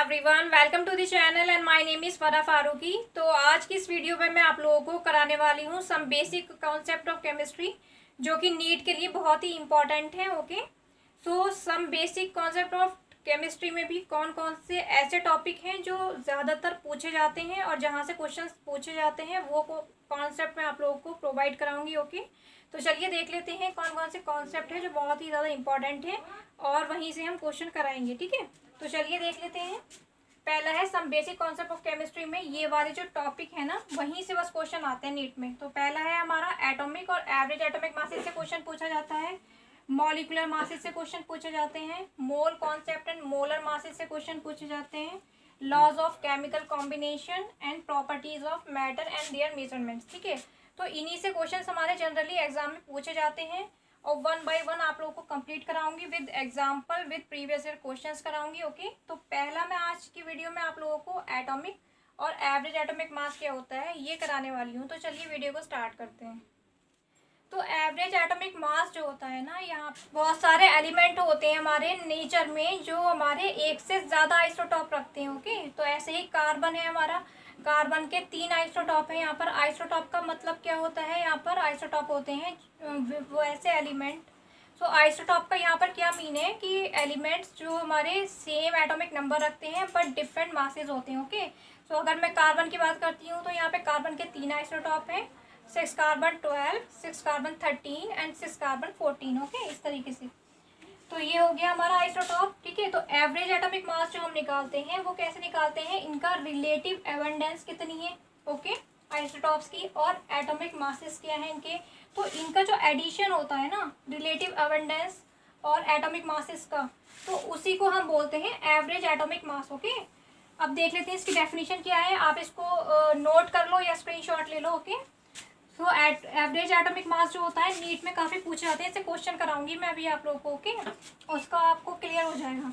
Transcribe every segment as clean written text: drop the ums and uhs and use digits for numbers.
Everyone, welcome to the channel and my name is Farah Farooqui. तो आज की इस वीडियो में मैं आप लोगों को कराने वाली हूँ some basic concept of chemistry, जो कि नीट के लिए बहुत ही इम्पॉर्टेंट है। Okay, so some basic concept of chemistry में भी कौन कौन से ऐसे टॉपिक हैं जो ज़्यादातर पूछे जाते हैं और जहाँ से क्वेश्चन पूछे जाते हैं वो कॉन्सेप्ट मैं आप लोगों को प्रोवाइड कराऊंगी। ओके, तो चलिए देख लेते हैं कौन कौन से कॉन्सेप्ट है जो बहुत ही ज़्यादा इंपॉर्टेंट है और वहीं से हम क्वेश्चन कराएंगे। ठीक है, तो चलिए देख लेते हैं। पहला है some basic concept of chemistry में ये वाले जो टॉपिक है ना, वहीं से बस क्वेश्चन आते हैं नीट में। तो पहला है हमारा एटॉमिक और एवरेज एटॉमिक मासेस से क्वेश्चन पूछा जाता है, मॉलिक्यूलर मासेस से क्वेश्चन पूछे जाते हैं, mole concept and molar masses से क्वेश्चन पूछे जाते हैं, laws of chemical combination and properties of matter and their measurements. ठीक है, तो इन्हीं से क्वेश्चन हमारे जनरली एग्जाम में पूछे जाते हैं और वन बाय वन आप लोगों को कंप्लीट कराऊंगी with example, with previous year questions कराऊंगी। ओके, तो पहला मैं आज की वीडियो में आप लोगों को एटॉमिक और एवरेज एटॉमिक मास क्या होता है ये कराने वाली हूँ। तो चलिए वीडियो को स्टार्ट करते हैं। तो एवरेज एटॉमिक मास जो होता है ना, यहाँ बहुत सारे एलिमेंट होते हैं हमारे नेचर में जो हमारे एक से ज़्यादा आइसोटॉप रखते हैं। ओके, तो ऐसे ही कार्बन है हमारा, कार्बन के 3 आइसोटॉप है। यहाँ पर आइसोटॉप का मतलब क्या होता है, यहाँ पर आइसोटॉप होते हैं वो ऐसे एलिमेंट। सो आइसोटॉप का यहाँ पर क्या मीन है कि एलिमेंट्स जो हमारे सेम एटॉमिक नंबर रखते हैं बट डिफरेंट मासेज होते हैं। ओके, सो अगर मैं कार्बन की बात करती हूँ तो यहाँ पे कार्बन के 3 आइसोटॉप हैं, 6 carbon 12, 6 carbon 13 and 6 carbon 14। Okay, इस तरीके से। तो ये हो गया हमारा आइसोटॉप। ठीक है, तो एवरेज एटॉमिक मास जो हम निकालते हैं वो कैसे निकालते हैं, इनका रिलेटिव एबंडेंस कितनी है। ओके, आइसोटॉप्स की और एटॉमिक मासेस क्या है इनके, तो इनका जो एडिशन होता है ना रिलेटिव एबंडेंस और एटॉमिक मासेस का, तो उसी को हम बोलते हैं एवरेज एटॉमिक मास। ओके, अब देख लेते हैं इसकी डेफिनेशन क्या है, आप इसको नोट कर लो या स्क्रीनशॉट ले लो। Okay, so average atomic mass जो होता है नीट में काफ़ी पूछे जाते हैं, इससे क्वेश्चन कराऊंगी मैं अभी आप लोगों को। ओके, उसका आपको क्लियर हो जाएगा।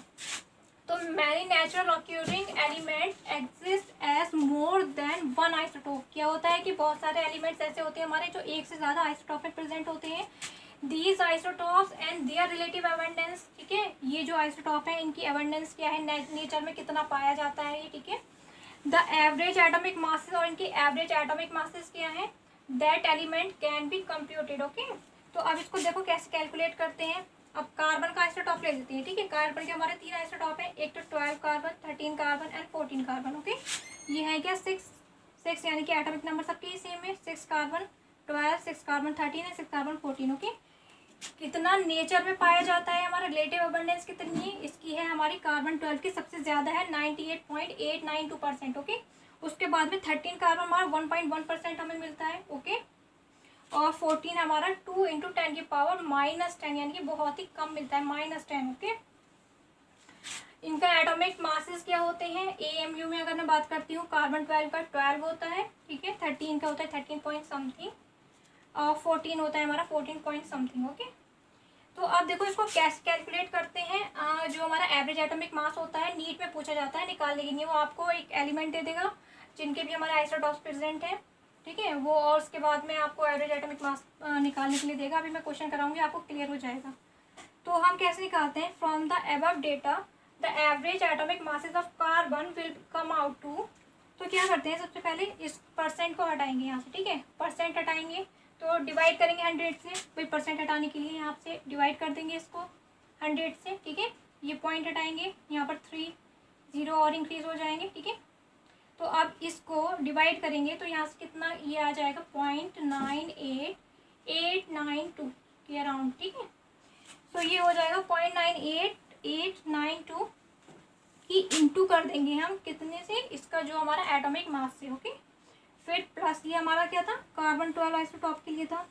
तो many natural occurring element exist as more than one isotope. क्या होता है कि बहुत सारे एलिमेंट्स ऐसे होते हैं हमारे जो एक से ज़्यादा आइसोटोप में प्रेजेंट होते हैं। These isotopes and there relative abundance. ठीक है, ये जो आइसोटॉप है इनकी एबंडेंस क्या है, नेचर में कितना पाया जाता है ये। ठीक है, द एवरेज एटॉमिक मासेस और इनकी एवरेज एटॉमिक मासेस क्या है, that element can be computed. Okay, तो अब इसको देखो कैसे कैलकुलेट करते हैं। अब कार्बन का आइसोटॉप ले लेते हैं। ठीक है, कार्बन के हमारे 3 आइसोटॉप है, एक तो 12 carbon, 13 carbon and 14 carbon. Okay, ये है क्या 6 यानी कि एटॉमिक नंबर सबके ही सेम है, 6 कार्बन 12, 6 कार्बन 13 है, 6 कार्बन 14। ओके, कितना नेचर में पाया जाता है, हमारा रिलेटिव अबंडेंस कितनी है इसकी है, हमारी कार्बन 12 की सबसे ज़्यादा है 98.892%। ओके, उसके बाद में 13 कार्बन हमारा 1.1% हमें मिलता है। ओके, और 14 हमारा 2 × 10 की पावर -10 यानी कि बहुत ही कम मिलता है, -10। ओके, इनका एटॉमिक मासेस क्या होते हैं, AMU में अगर मैं बात करती हूँ कार्बन 12 का 12 होता है। ठीक है, 13 का होता है 13 पॉइंट समथिंग और 14 होता है हमारा 14 पॉइंट समथिंग। ओके, तो अब देखो इसको कैसे कैलकुलेट करते हैं। जो हमारा एवरेज एटॉमिक मास होता है नीट में पूछा जाता है, निकालने के लिए वो आपको एक एलिमेंट दे देगा जिनके भी हमारे आइसोटॉप्स प्रेजेंट है। ठीक है, वो और उसके बाद में आपको एवरेज एटॉमिक मास निकालने के लिए देगा। अभी मैं क्वेश्चन कराऊंगी, आपको क्लियर हो जाएगा। तो हम कैसे निकालते हैं, from the above data the average atomic masses of carbon will come out to. तो क्या करते हैं, सबसे पहले इस परसेंट को हटाएंगे यहाँ से। ठीक है, परसेंट हटाएंगे तो डिवाइड करेंगे 100 से, भाई परसेंट हटाने के लिए यहाँ से डिवाइड कर देंगे इसको 100 से। ठीक है, ये पॉइंट हटाएंगे, यहाँ पर 3 0 और इंक्रीज हो जाएंगे। ठीक है, तो अब इसको डिवाइड करेंगे तो यहाँ से कितना ये आ जाएगा 0.98892 के अराउंड। ठीक है, तो ये हो जाएगा 0.98892 की इंटू कर देंगे हम कितने से, इसका जो हमारा एटॉमिक मास से। ओके, फिर प्लस ये हमारा क्या था, कार्बन 12 आइसोटॉप के लिए था,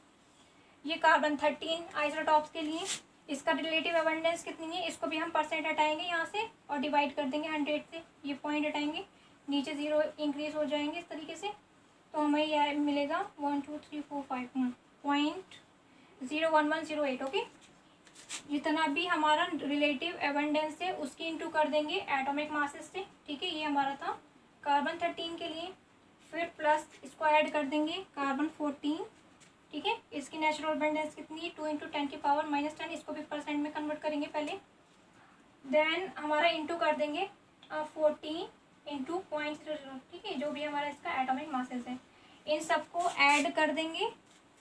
ये कार्बन 13 आइसोटॉप्स के लिए, इसका रिलेटिव एबंडेंस कितनी है, इसको भी हम परसेंट हटाएंगे यहाँ से और डिवाइड कर देंगे 100 से, ये पॉइंट हटाएंगे, नीचे 0 इंक्रीज हो जाएंगे इस तरीके से। तो हमें यह मिलेगा 1 2 3 4 5 .01108। ओके, जितना भी हमारा रिलेटिव एबंडेंस है उसकी इंटू कर देंगे एटॉमिक मासेस से। ठीक है, ये हमारा था कार्बन 13 के लिए, फिर प्लस इसको ऐड कर देंगे कार्बन 14। ठीक है, इसकी नेचुरल एबंडेंस कितनी है 2 × 10 की पावर -10, इसको भी परसेंट में कन्वर्ट करेंगे पहले, देन हमारा इंटू कर देंगे 14 इंटू 0.00, ठीक है, जो भी हमारा इसका एटॉमिक मासेस है, इन सबको ऐड कर देंगे।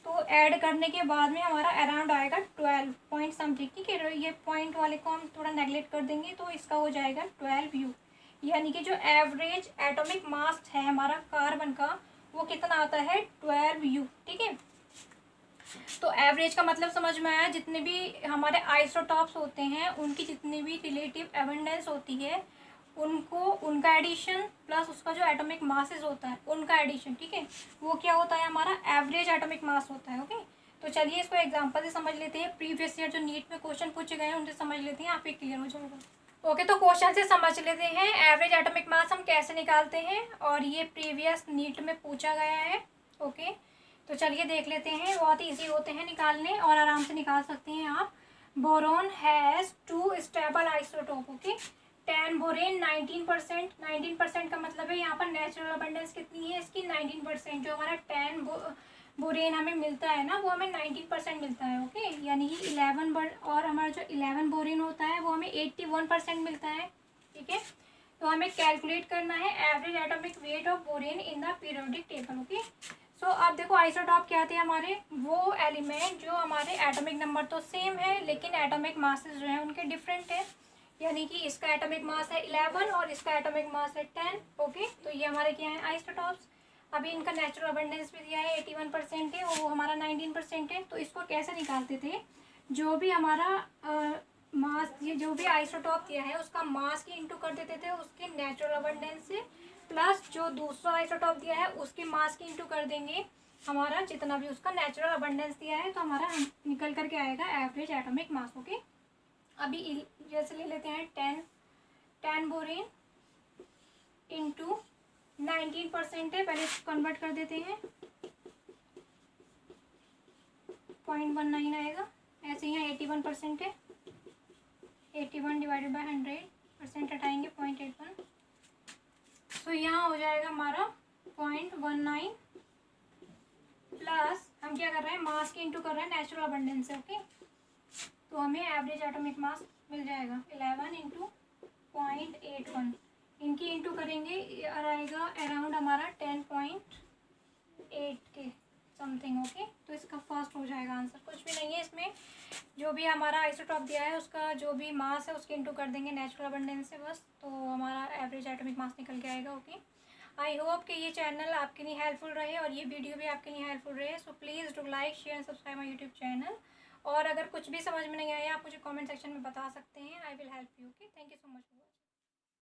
तो ऐड करने के बाद में हमारा अराउंड आएगा 12 पॉइंट समथिंग, ठीक है। ये पॉइंट वाले को हम थोड़ा नेगलेक्ट कर देंगे, तो इसका हो जाएगा 12U। यानी कि जो एवरेज एटॉमिक मास है हमारा कार्बन का, वो कितना आता है 12U, ठीक है। तो एवरेज का मतलब समझ में आया, जितने भी हमारे आइसोटॉप्स होते हैं उनकी जितनी भी रिलेटिव एबंडेंस होती है, उनको उनका एडिशन प्लस उसका जो एटॉमिक मासेस होता है उनका एडिशन, ठीक है, वो क्या होता है हमारा एवरेज एटॉमिक मास होता है। ओके, तो चलिए इसको एग्जांपल से समझ लेते हैं। प्रीवियस ईयर जो नीट में क्वेश्चन पूछे गए हैं उनसे समझ लेते हैं, आप ही क्लियर हो जाएगा। ओके, तो क्वेश्चन से समझ लेते हैं एवरेज एटॉमिक मास हम कैसे निकालते हैं, और ये प्रीवियस नीट में पूछा गया है। ओके, तो चलिए देख लेते हैं, बहुत ईजी होते हैं निकालने और आराम से निकाल सकते हैं आप। Boron has 2 stable isotope. Okay, 10 borane 19%, 19% का मतलब है यहाँ पर नेचुरल अबंडेंस कितनी है इसकी 19%। जो हमारा 10 बोरेन हमें मिलता है ना, वो हमें 19% मिलता है। ओके, यानी कि 11 और हमारा जो 11 बोरेन होता है वो हमें 81% मिलता है, ठीक है। तो हमें कैलकुलेट करना है average atomic weight of boron in the periodic table. Okay, so अब देखो आइसोटॉप क्या थे हमारे, वो एलिमेंट जो हमारे एटॉमिक नंबर तो सेम है लेकिन एटॉमिक मासेस जो है उनके डिफरेंट है। यानी कि इसका एटॉमिक मास है 11 और इसका एटॉमिक मास है 10। ओके, तो ये हमारे क्या है आइसोटॉप्स। अभी इनका नेचुरल अबंडेंस भी दिया है 81% है, और वो हमारा 19% है। तो इसको कैसे निकालते थे, जो भी हमारा मास, ये जो भी आइसोटॉप दिया है उसका मास की इंटू कर देते थे उसके नेचुरल अबंडेंस से, प्लस जो दूसरा आइसोटॉप दिया है उसके मास की इंटू कर देंगे हमारा जितना भी उसका नेचुरल अबंडेंस दिया है, तो हमारा निकल करके आएगा एवरेज एटॉमिक मास। ओके, अभी जैसे ले लेते हैं 10 बोरेन इंटू 19% है, पहले कन्वर्ट कर देते हैं, 0.19 आएगा। ऐसे ही यहाँ 81% है, 81 डिवाइडेड बाई 100% हटाएंगे 0.81, तो यहाँ हो जाएगा हमारा 0.19 प्लस हम क्या कर रहे हैं मास की इंटू कर रहे हैं नेचुरल अबंडेंस से। ओके, तो हमें एवरेज एटॉमिक मास मिल जाएगा 11 इंटू 0.81, इनकी इंटू करेंगे आएगा अराउंड हमारा 10.8 के समथिंग। ओके, तो इसका फर्स्ट हो जाएगा आंसर, कुछ भी नहीं है इसमें। जो भी हमारा आइसोटॉप दिया है उसका जो भी मास है उसके इंटू कर देंगे नेचुरल अबंडेंस से बस, तो हमारा एवरेज एटॉमिक मास निकल के आएगा। ओके, आई होप कि ये चैनल आपके लिए हेल्पफुल रहे और ये वीडियो भी आपके लिए हेल्पफुल रहे। So please do like share and subscribe my YouTube channel. और अगर कुछ भी समझ में नहीं आया आप मुझे कमेंट सेक्शन में बता सकते हैं, I will help you. Okay, thank you so much.